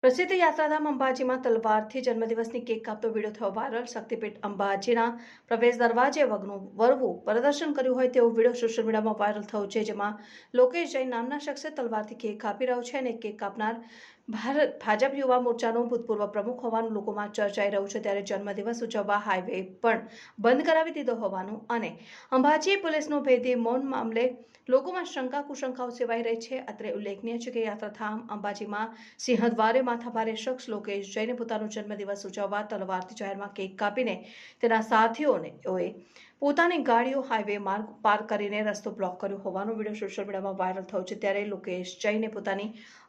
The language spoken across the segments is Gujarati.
પ્રસિદ્ધ યાત્રાધામ અંબાજીમાં તલવારથી જન્મદિવસની કેક કાપતો વિડીયો થયો વાયરલ। શક્તિપીઠ અંબાજીના પ્રવેશ દરવાજે વરવું પ્રદર્શન કર્યું હોય તેવો વિડીયો સોશિયલ મીડિયામાં વાયરલ થયો છે, જેમાં લોકેશ જૈન નામના શખ્સે તલવારથી કેક કાપી રહ્યો છે અને કેક કાપનાર ભાજપ યુવા મોરચાનો ભૂતપૂર્વ પ્રમુખ હોવાનું લોકોમાં ચર્ચાઈ રહ્યું છે। ત્યારે જન્મદિવસ ઉજવવા હાઈવે પણ બંધ કરાવી દીધો હોવાનું અને અંબાજી પોલીસનો ભેદી મૌન મામલે લોકોમાં શંકા કુશંકાઓ સેવાઈ રહી છે। અત્રે ઉલ્લેખનીય છે કે યાત્રાધામ અંબાજીમાં સિંહદ્વારે માથાભારે શખ્સ લોકેશ જૈને પોતાનો જન્મદિવસ ઉજવવા તલવારથી જાહેરમાં કેક કાપીને તેના સાથીઓએ પોતાની ગાડીઓ હાઈવે માર્ગ પાર કરીને રસ્તો બ્લોક કર્યો હોવાનો વિડીયો સોશિયલ મીડિયામાં વાયરલ થયો છે। ત્યારે લોકેશ જૈને પોતાની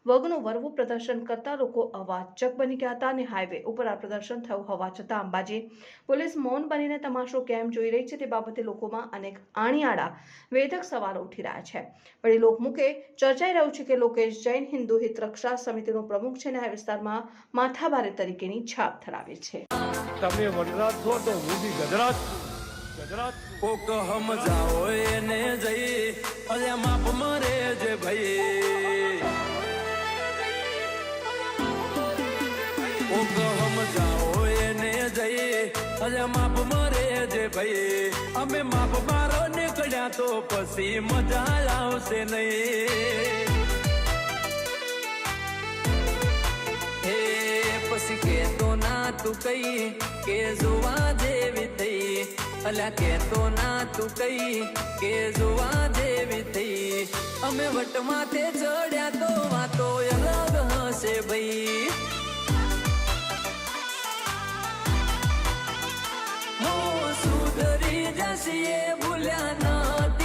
વગનું વરવું પ્રદર્શન કરતા લોકો અવાચક બની ગયા હતા અને હાઈવે ઉપર આ પ્રદર્શન થયું હોવા છતાં અંબાજી પોલીસ મૌન બનીને તમાશો કેમ જોઈ રહી છે તે બાબતે લોકોમાં અનેક આણીઆડા વેધક સવાલો ઉઠી રહ્યા છે। વળી લોકમુખે ચર્ચાઈ રહ્યું છે કે લોકેશ જૈન હિન્દુ હિત રક્ષા સમિતિનો પ્રમુખ છે અને આ વિસ્તારમાં માથાભારે તરીકેની છાપ ધરાવે છે। તમે વનરાજ છો તો હું બી ગજરાજ કોક સમજાવો એને જઈ અલ્યા માપ મરે જે ભાઈ કોક સમજાવો એને જઈ અલ્યા માપ મરે જે ભાઈ અમે માપ મારો નીકળ્યા તો પછી મજા આવશે નહીં। હે પછી કેતો ના તું કઈ કે જોવા જેવી થઈ અલ્યા કેતો ના તું કઈ કે જોવા જેવી થઈ અમે વટમાથે ચડ્યા તો વાતો અલગ હશે ભાઈ। હો સુધરી જશે ભૂલ્યા નથી